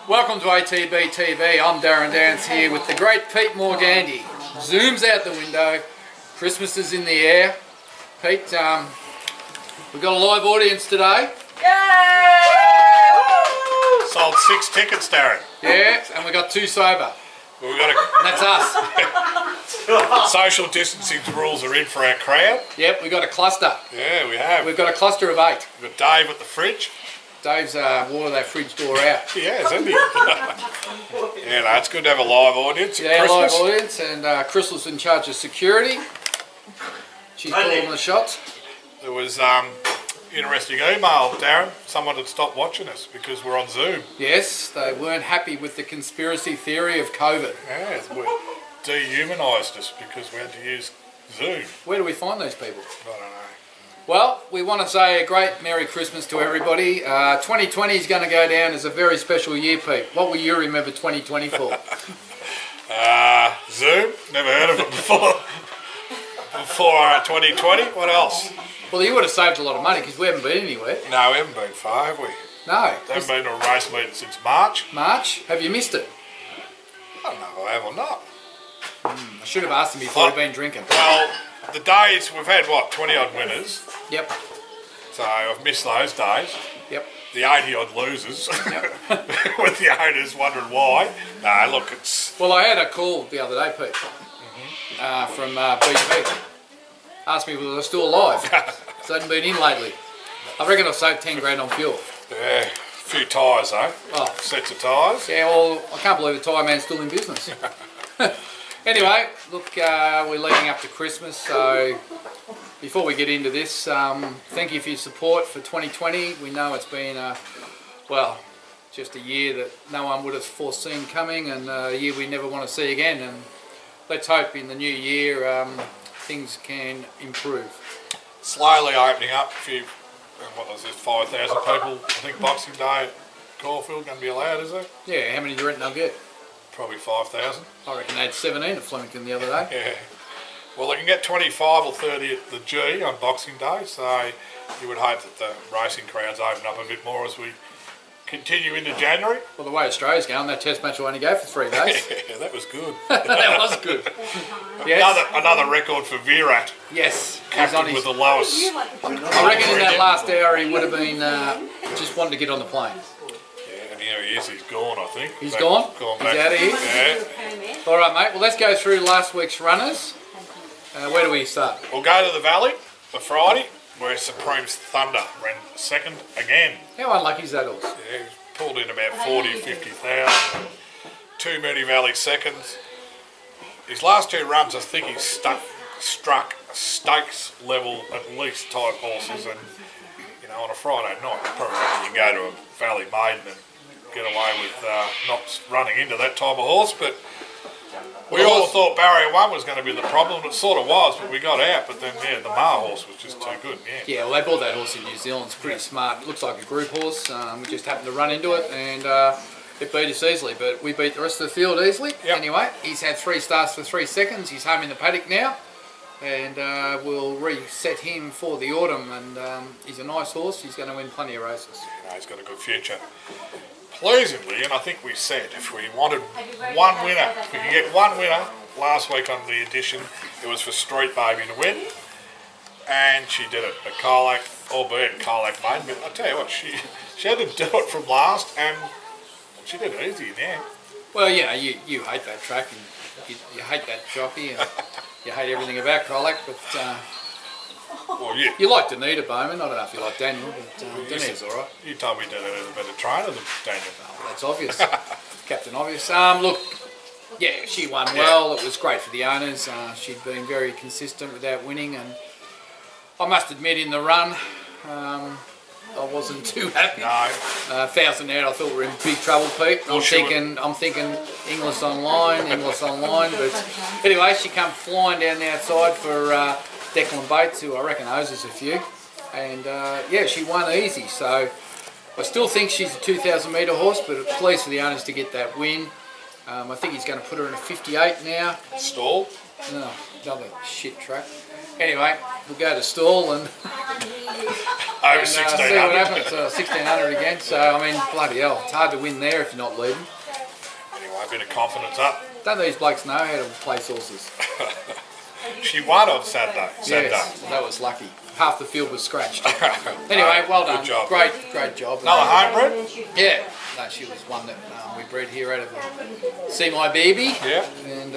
Welcome to ATB TV. I'm Darren Dance here with the great Pete Morgandy. Zooms out the window. Christmas is in the air. Pete, we've got a live audience today. Yay! Sold 6 tickets, Darren. Yeah, and we got 2 sober. Well, we got And that's us. social distancing rules are in for our crowd. Yep, we got a cluster. Yeah, we have. We've got a cluster of 8. We've got Dave at the fridge. Dave's watered that fridge door out. Yeah, isn't he? Yeah, no, it's good to have a live audience at Yeah, Christmas. live audience, and Crystal's in charge of security. She's calling the shots. There was interesting email, Darren. Someone had stopped watching us because we're on Zoom. Yes, they weren't happy with the conspiracy theory of COVID. Yeah, we dehumanised us because we had to use Zoom. Where do we find these people? I don't know. Well, we want to say a great Merry Christmas to everybody. 2020 is going to go down as a very special year, Pete. What will you remember 2020 for? Zoom? Never heard of it before. Before 2020. What else? Well, you would have saved a lot of money because we haven't been anywhere. No, we haven't been far, have we? No. We haven't been to a race meeting since March. March? Have you missed it? I don't know if I have or not. I should have asked him before he'd been drinking. Well, the days, we've had, what, 20 odd winners. Yep. So I've missed those days. Yep. The 80 odd losers. With the owners wondering why. No, look, it's... Well, I had a call the other day, Pete, from BP. Asked me whether I was still alive. So I hadn't been in lately. I reckon I've saved 10 grand on fuel. Yeah, a few tyres though. Oh. Sets of tyres. Yeah, well, I can't believe the tyre man's still in business. Anyway, look, we're leading up to Christmas, so before we get into this, thank you for your support for 2020. We know it's been, well, just a year that no one would have foreseen coming, and a year we never want to see again. And let's hope in the new year things can improve. Slowly opening up. A few, what was this, 5,000 people, I think Boxing Day at Caulfield going to be allowed, is it? Yeah, how many do you reckon they'll get? Probably 5,000. I reckon they had 17 at Flemington the other day. Yeah. Well, they can get 25 or 30 at the G on Boxing Day, so you would hope that the racing crowds open up a bit more as we continue into January. Well, the way Australia's going, that test match will only go for 3 days. Yeah, that was good. That was good. Yes. Another record for Virat. Yes. He's Captain on his, with the lowest. I reckon in that last hour he would have been just wanting to get on the plane. Yeah, and here he is. He's gone, I think. He's gone? Gone He's back. out of here? Yeah. All right, mate. Well, let's go through last week's runners. Where do we start? We'll go to the Valley for Friday, where Supreme's Thunder ran second again. How unlucky is that horse? Yeah, he's pulled in about 40, 50,000. Too many Valley seconds. His last 2 runs, I think he's struck stakes level at least type horses, and you know, on a Friday night, you probably reckon you can go to a Valley Maiden and get away with not running into that type of horse, but we all thought Barrier 1 was going to be the problem. It sort of was, but we got out. But then, yeah, the Mar horse was just too good. Yeah. Yeah, well, they bought that horse in New Zealand. It's pretty smart. It looks like a group horse. We just happened to run into it, and it beat us easily. But we beat the rest of the field easily. Yep. Anyway, he's had 3 starts for 3 seconds. He's home in the paddock now, and we'll reset him for the autumn. And he's a nice horse. He's going to win plenty of races. You know, he's got a good future. Pleasingly, and I think we said if we wanted one winner, if we could get one winner last week on the edition, it was for Street Baby to win, and she did it. But Colac, albeit Colac made, but I tell you what, she had to do it from last, and she did it easy now. Well, you know, you hate that track, and you hate that jockey, and you hate everything about Colac, but Well, yeah. you like Danita Bowman. I don't know if you like Daniel, but Danita's all right. You told me Danita is a better trainer than Daniel. That's obvious. Captain Obvious. Look, yeah, she won well. It was great for the owners. She'd been very consistent without winning, and I must admit in the run, I wasn't too happy. No. 1,000 out, I thought we were in big trouble, Pete. Well, I'm thinking Inglis Online. But anyway, she come flying down the outside for Declan Bates, who I reckon owes us a few. And yeah, she won easy. So I still think she's a 2,000 metre horse, but it's pleased for the owners to get that win. I think he's going to put her in a 58 now. Stall. No, another shit track. Anyway, we'll go to stall and... Over maybe see what 1600. happens. 1600 again. So I mean, bloody hell, it's hard to win there if you're not leading. Anyway, a bit of confidence up. Don't these blokes know how to place horses? She won on Saturday. Yes, that was lucky. Half the field was scratched. Anyway, well done. Good job. Great job. Another homebred? Yeah. No, she was one that we bred here out of the See My Baby. Yeah. And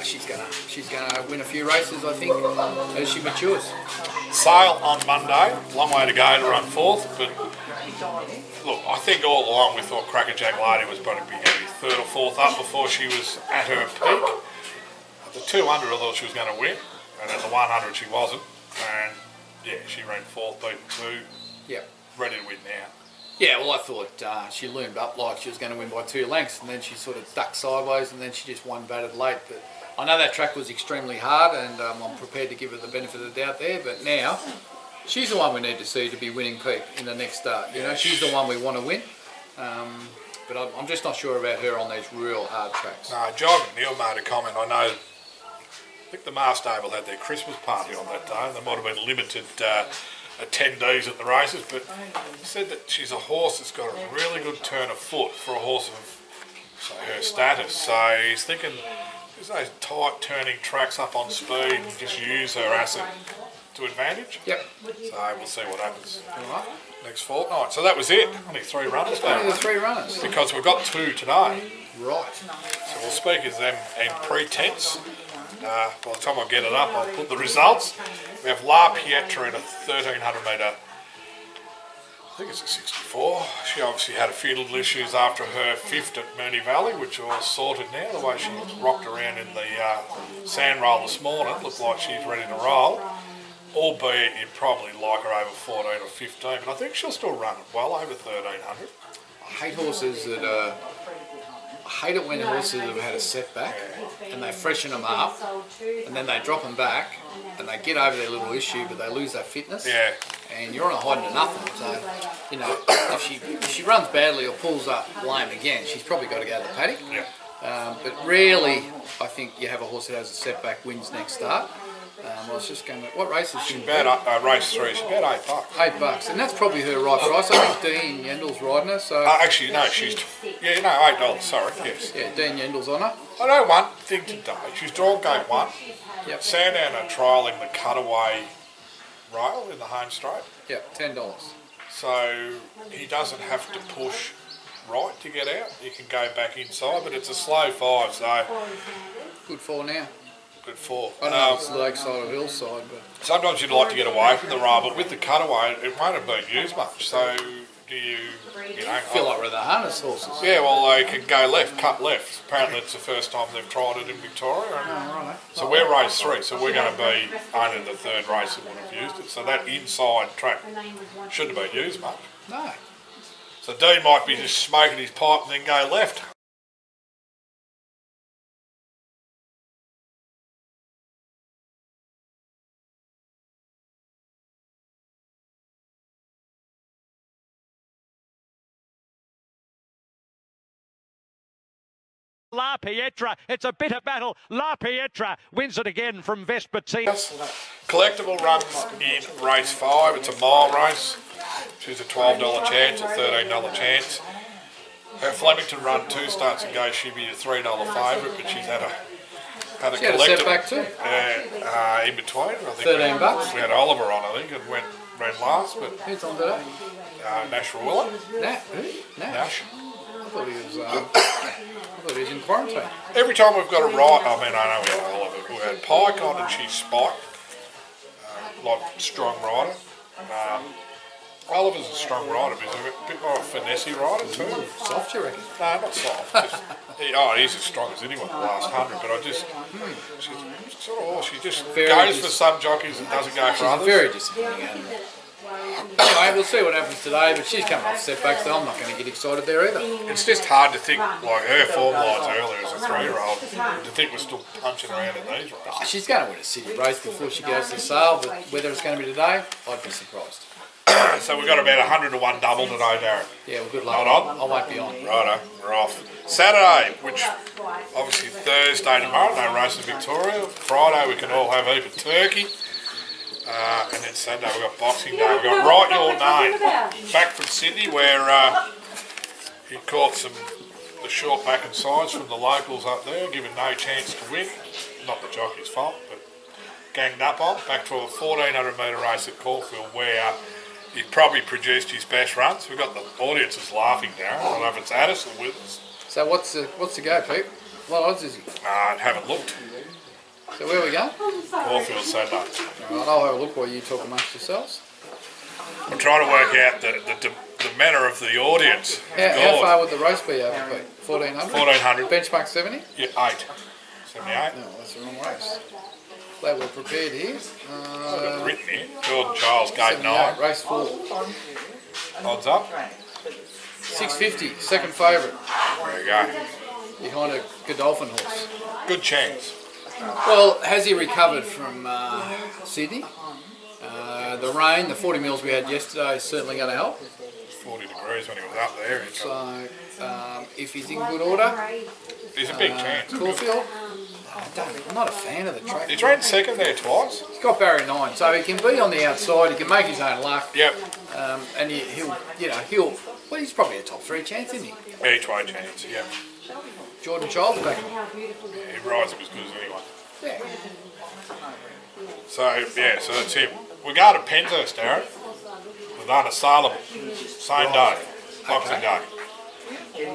she's gonna win a few races, I think, as she matures. Sale on Monday. Long way to go to run fourth, but look, I think all along we thought Crackerjack Lady was probably going to be third or fourth up before she was at her peak. At the 200 I thought she was going to win, and at the 100 she wasn't. And yeah, she ran fourth, beaten two. Yeah. Ready to win now. Yeah, well I thought she loomed up like she was going to win by 2 lengths, and then she sort of ducked sideways, and then she just won batted late. But I know that track was extremely hard, and I'm prepared to give her the benefit of the doubt there. But now, she's the one we need to see to be winning peak in the next start. You know, she's the one we want to win. But I'm just not sure about her on these real hard tracks. No, John McNeil made a comment. I think the Mars Stable had their Christmas party on that day, and there might have been limited attendees at the races, but he said that she's a horse that's got a really good turn of foot for a horse of her status. So he's thinking there's those tight turning tracks up on speed and just use her asset to advantage. Yep. So we'll see what happens All right. next fortnight. So that was it. Only 3 runners Only now. the 3 runners. Because we've got 2 today. Right. So we'll speak as them in pretense. By the time I get it up, I'll put the results. We have La Pietra in a 1300 metre, I think it's a 64. She obviously had a few little issues after her 5th at Moonee Valley, which are all sorted now. The way she rocked around in the sand roll this morning, looked like she's ready to roll. Albeit you'd probably like her over 14 or 15, but I think she'll still run it well over 1300. I hate horses that I hate it when horses have had a setback and they freshen them up and then they drop them back and they get over their little issue, but they lose their fitness. Yeah. And you're on a hiding to nothing. So, you know, if she runs badly or pulls up lame again, she's probably got to go to the paddock. Yeah. But rarely, I think you have a horse that has a setback wins next start. I was just going to, what race is she in? Race 3, she's about $8. $8, and that's probably her right price. I think Dean Yendel's riding her, so... Actually, no, she's... Yeah, no, $8, sorry, yes. Yeah, Dean Yendel's on her. I know one thing today. She's drawn gate 1. Yep. Sandown are trialling the cutaway rail in the home straight. Yep, $10. So he doesn't have to push right to get out. You can go back inside, but it's a slow 5, so... Good 4 now. Good 4. I don't know if it's lakeside or hillside, but... Sometimes you'd like to get away from the rail, but with the cutaway, it won't have been used much. So do you know... I feel like we're the harness horses. Yeah, well, they can go left, cut left. Apparently it's the first time they've tried it in Victoria. Right. So we're race 3, so we're going to be only the 3rd race that would have used it. So that inside track shouldn't have been used much. No. So Dean might be just smoking his pipe and then go left. La Pietra, it's a bitter battle. La Pietra wins it again from Vespertine. Collectible runs in race 5. It's a mile race. She's a $12 chance, a $13 chance. Her Flemington run 2 starts ago. She'd be a $3 favourite, but she's had a She had a setback too. In between. I think $13. We had Oliver on, I think, and ran last. But Who's on today? Nash Rawiller. Nash. I thought he was in quarantine. Every time we've got a ride, I mean, I know we had Oliver, but we had Pike on and she spiked, like strong rider. Oliver's a strong rider, but he's a bit more a finessey rider too. Soft, you reckon? No, not soft. Just, he's as strong as anyone the last 100, but she's sort of horse. She just goes for some jockeys and doesn't go for others. Very disappointing animal. Anyway, we'll see what happens today, but she's coming off setback, so I'm not going to get excited there either. It's just hard to think, like her form lines earlier as a 3-year-old, to think we're still punching around in these races. Oh, she's going to win a city race before she goes to the sale, but whether it's going to be today, I'd be surprised. So we've got about 100 to 1 double today, Darren. Yeah, well, good luck. Hold on. I won't be on. Righto, we're off. Saturday, which obviously Thursday tomorrow, no race in Victoria. Friday we can all have a heap of turkey. And then Sunday we've got Boxing Day. We've got Write Your Name. Back from Sydney where he caught the short back and sides from the locals up there, given no chance to win. Not the jockey's fault, but ganged up on. Back to a 1400 metre race at Caulfield where he probably produced his best runs. We've got the audiences laughing now. I don't know if it's at us or with us. So what's the go, Pete? What odds is he? I haven't looked. So where we go? Caulfield Sunday. Alright, I'll have a look while you talk amongst yourselves. I'm trying to work out the manner of the audience. How far would the race be over, Pete? 1400? 1400. Benchmark 70? Yeah, 8. 78. No, that's the wrong race. Glad we're prepared here. I've got written here. Jordan Charles, gate 9. Race 4. Odds up. 650, second favourite. There you go. Behind a Godolphin horse. Good chance. Well, has he recovered from Sydney? The rain, the 40 mils we had yesterday is certainly going to help. 40 degrees when he was up there. So, if he's in good order, He's a big chance. Caulfield, I'm not a fan of the track. He's ran second there twice. He's got barrier 9, so he can be on the outside. He can make his own luck. Yep. And he'll. Well, he's probably a top 3 chance, isn't he? Each way chance. Yep. Jordan Childs back. He rides him as good as anyone. Yeah. So that's him. We go to Penshurst, Darren. We've done a saleable. Same day. Boxing Day.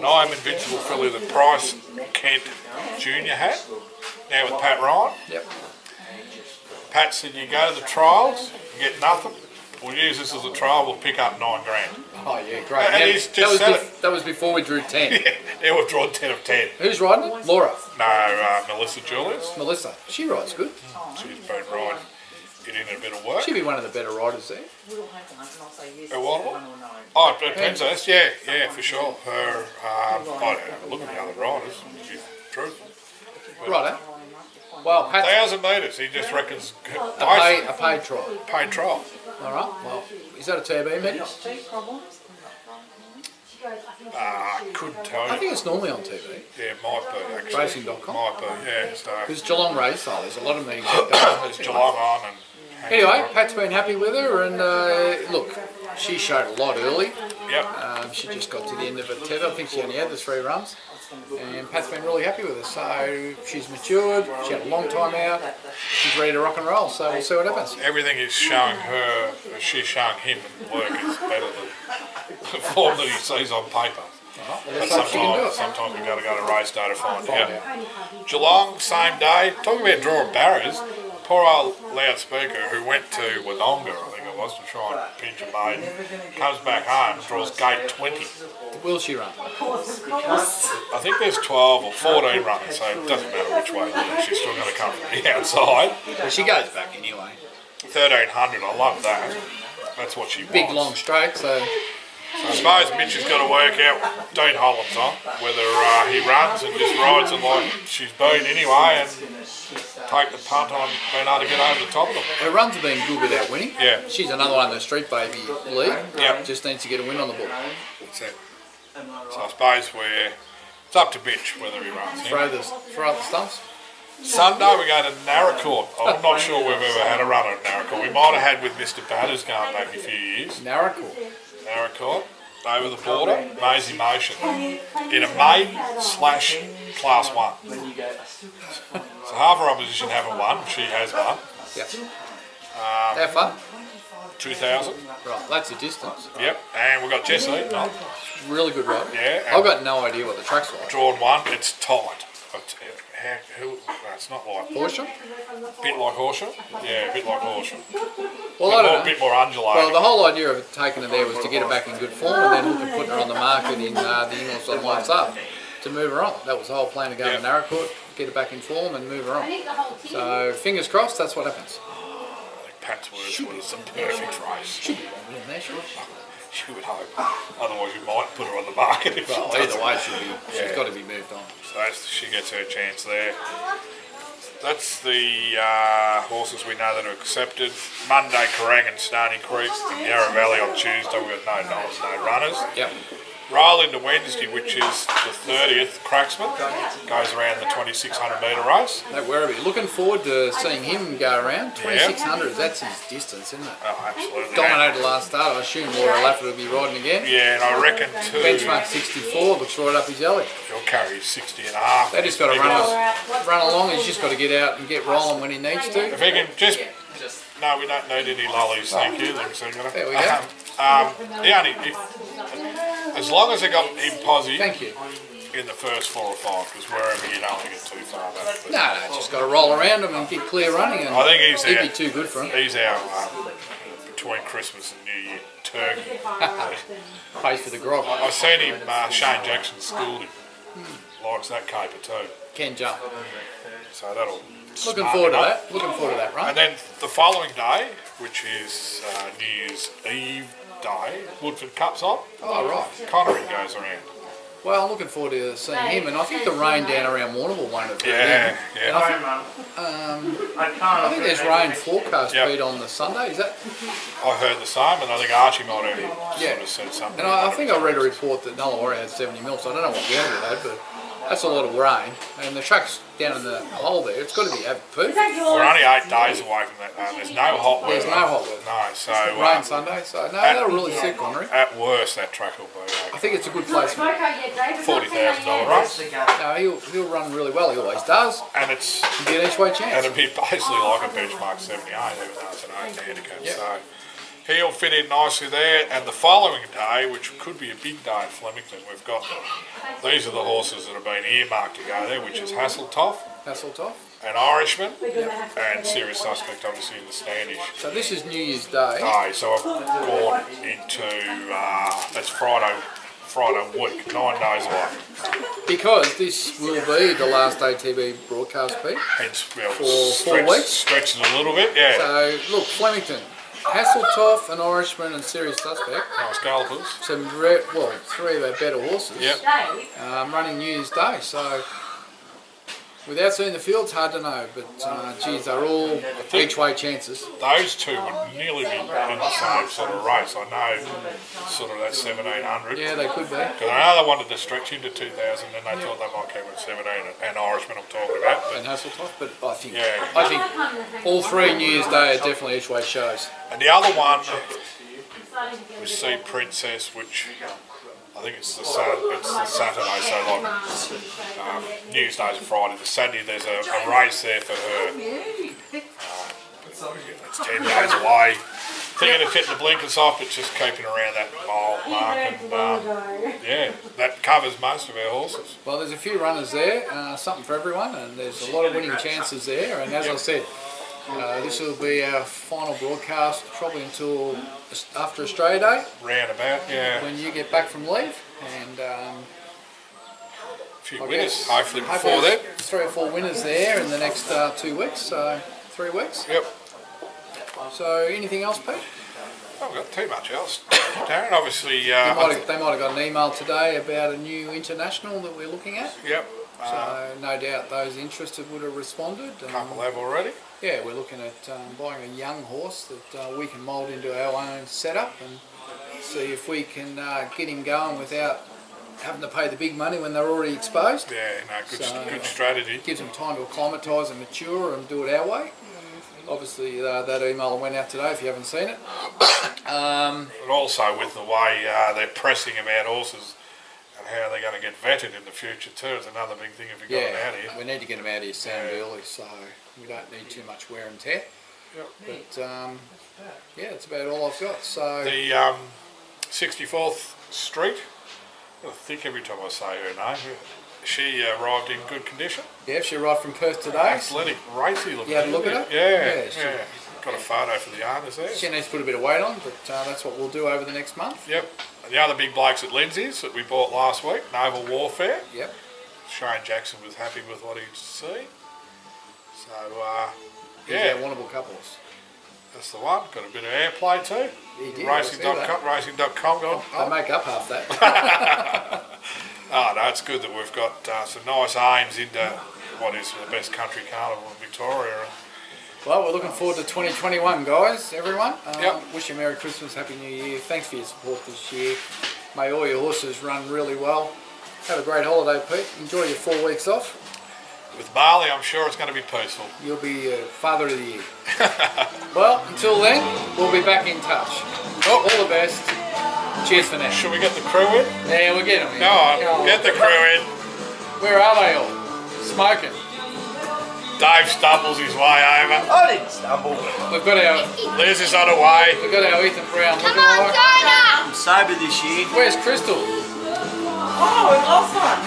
I'm Invincible filly that Price Kent Jr. had. Now with Pat Ryan. Yep. Pat said you go to the trials, you get nothing. We'll use this as a trial, we'll pick up $9 grand. Oh yeah, great. And he's just said it. That was before we drew 10. Yeah, we've drawn 10 of 10. Who's riding it? Laura. No, Melissa Julius. Melissa. She rides good. She's been riding it in a bit of work. She'd be one of the better riders there. What? Oh, at Penshurst, yeah, for sure. Her, I'd have a look at the other riders, to be truthful. Righto. Well, Pat. 1,000 metres, he just reckons. A paid trial. Paid trial. All right. Well, is that a TB meeting? Couldn't tell you. I think it's normally on TV. Yeah, it might be actually. Racing.com. Might be, yeah. So Because Geelong Race, there's a lot of meetings. there's Geelong on and. Anyway, Pat's been happy with her, and look, she showed a lot early. Yep. She just got to the end of her tether. I think she only had the 3 runs. And Pat's been really happy with her. So she's matured, she had a long time out, she's ready to rock and roll. So we'll see what happens. Everything is showing her, she's showing him work is better than the form that he sees on paper. Well, But let's hope she can do it. sometimes we've got to go to race day to find out. Geelong, same day. Talking about drawing barriers, poor old loudspeaker who went to Wodonga, I think it was, to try and pinch a maiden, comes back home, draws gate 20. Will she run? I think there's 12 or 14 runners, so it doesn't matter which way. She's still going to come from the outside. But she goes back anyway. 1300, I love that. That's what she wants. Big long straight, so So I suppose Mitch has got to work out Dean Holland's on, whether he runs and just rides it like she's been anyway and take the punt on being able to get over the top of them. her runs have been good without winning. Yeah. She's another one in the Street Baby league. Yeah. Just needs to get a win on the board. That's it. So I suppose it's up to Mitch whether he runs. Throw up the stumps. Sunday we go to Narracourt. I'm not sure we've ever had a run at Narracourt. We might have had with Mr. Batters going back a few years. Narracourt, over the border, Maisie Motion, in a maiden/class 1. So half her opposition haven't won, she has won. Yep. How far? 2,000. Right, that's the distance. Yep, and we've got Jess Eaton on. Really good ride. Yeah. I've got no idea what the track's like. Drawn 1, it's tight. It's not like Horsham? bit like Horsham. Yeah, a bit like Horsham. Well, I don't know. A bit more undulating. Well, the whole idea of taking her there was to get her back in good form and then look at putting her on the market in the English on lights up to move her on. That was the whole plan to go to Narracourt, get her back in form and move her on. So, fingers crossed, that's what happens. I think Pat's words was a perfect race. Should be winning there, should She would hope. Otherwise, you might put her on the market if Well, she either doesn't. way, she's got to be moved on. So she gets her chance there. That's the horses we know that are accepted. Monday, Kerrang and Stony Creek, Yarra Valley on Tuesday. We've got no runners. Yep. roll into Wednesday, which is the 30th, Cracksman, goes around the 2,600 metre race. No worry. Looking forward to seeing him go around. 2,600, that's his distance, isn't it? Oh, absolutely. Dominated last start. I assume Laura Laffer will be riding again. Yeah, and I reckon too, Benchmark 64 looks right up his alley. he'll carry 60 and a half. They just got to run along. He's just got to get out and get rolling when he needs to. If he can just... No, we don't need any lollies, thank you. There we go. As long as they got him posse Thank you. in the first 4 or 5, because wherever you don't want to get too far back. But No, just got to roll around him and get clear running. And I think he's he'd our, be too good for him. He's our between Christmas and New Year turkey. Pays for the grog. I seen him, Shane Jackson schooled him. Likes that caper too. Can jump. So that'll... Looking forward to that. Looking forward to that And run. then the following day, which is New Year's Eve day, Woodford Cup's on. Oh, right. Connery goes around. Well, I'm looking forward to seeing him. And I think the rain down around Warrnambool won't have been Yeah, in. yeah. I think there's rain forecast, Yep. Pete, on the Sunday. Is that? I heard the same, and I think Archie might have Yeah. sort of said something. And I think I read a report that Nullawarra had 70 mil, so I don't know what Gambier had, but that's a lot of rain. And the track's down in the hole there. It's got to be perfect. We're only 8 days away from that. There's no hot weather. There's no hot weather. No, so Rain Sunday, so no, that'll really suit Connery. at worst, that track will be I think it's a good placement. $40,000 race, No, he'll run really well. He always does. and it's You get an each way and chance. it'd be basically like a benchmark 78, even though it's an 8 handicap. Yep. So he'll fit in nicely there. And the following day, which could be a big day at Flemington, we've got these are the horses that have been earmarked to go there, which is Hasseltoff, Hasseltoff. an Irishman, and Serious Suspect, obviously in the Standish. So this is New Year's Day. Aye, so I've gone into that's Friday week, 9 days away. Because this will be the last ATB broadcast, Pete. Hence, well, For 4 weeks? stretching a little bit, yeah. So, look, Flemington, Hasseltoff, an Irishman and Serious Suspect. Nice gallopers. Some, 3 of our better horses. Yep. Running New Year's Day. So, without seeing the field, it's hard to know. But, geez, they're all each way chances. Those two would nearly be in the same sort of race. I know sort of that 1,700. Yeah, they could be. Because I know they wanted to stretch into 2,000, and they thought they might keep with 17 and Irishman I'm talking about. And Hasseltoff, but I think Yeah. I think all 3 New Year's Day are definitely each way shows. And the other one was Sea Princess, which I think it's the Saturday, so like New Year's Day's a Friday. The Saturday there's a race there for her. It's 10 days away. Thinking of fitting the blinkers off, but just keeping around that mile mark. And yeah, that covers most of our horses. Well, there's a few runners there, something for everyone, and there's a lot of winning chances there. And as I said, this will be our final broadcast probably until after Australia Day, Roundabout, yeah. when you get back from leave. And A few I winners, guess, hopefully before then. there's 3 or 4 winners there in the next 2 weeks, so 3 weeks. Yep. So anything else, Pete? Haven't got too much else. Darren, obviously, They might have got an email today about a new international that we're looking at. yep. So no doubt those interested would have responded. A couple have already. Yeah, we're looking at buying a young horse that we can mould into our own setup and see if we can get him going without having to pay the big money when they're already exposed. Yeah, no, So, good strategy. Gives them time to acclimatise and mature and do it our way. Obviously, that email went out today if you haven't seen it. And also with the way they're pressing about horses and how they're going to get vetted in the future too is another big thing if you've got it out here. we need to get them out of here sound early, so we don't need too much wear and tear. Yep. But yeah, that's about all I've got. So The 64th Street, I think every time I say her name, she arrived in good condition. yeah, she arrived from Perth today. Athletic, racy looking. You had a look at her? Yeah, Yeah, she- yeah. Got a photo for the owners there. She needs to put a bit of weight on, but that's what we'll do over the next month. Yep. And the other big blokes at Lindsay's that we bought last week, Naval Warfare. Yep. Shane Jackson was happy with what he'd seen. So, He's yeah, our winnable couples. that's the one. Got a bit of airplay too. He did, I see that. Racing.com gone. They make up half that. Oh, no, it's good that we've got some nice aims into what is the best country carnival in Victoria. Well, we're looking forward to 2021, guys, everyone. Yep. Wish you a Merry Christmas, Happy New Year. Thanks for your support this year. May all your horses run really well. Have a great holiday, Pete. Enjoy your 4 weeks off. With Barley, I'm sure it's going to be peaceful. You'll be Father of the Year. Well, until then, we'll be back in touch. Oh. All the best. Cheers for now. Should we get the crew in? Yeah, we'll get them in. Go on, get the crew in. Where are they all? Smoking. Dave stumbles his way over. I didn't stumble. We've got our Liz is on her way. Ethan Brown Come looking on, like. Donna! I'm sober this year. Where's Crystal? Oh, we lost one.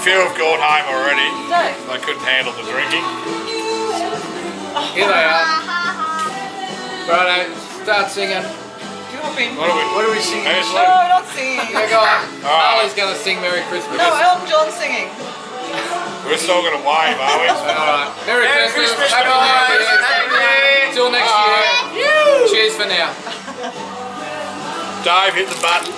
Few have gone home already. No. They couldn't handle the drinking. Here they are. Righto, start singing. Dropping. What are we singing? Who's No, Liz? not singing. Yeah, go on. Alright. Harley's going to sing Merry Christmas. No, Elton John singing. We're still going to wave, are we? Alright. Merry Christmas. Christmas, Happy guys. New Year. Happy New Year. Till next year. Cheers for now. Dave, hit the button.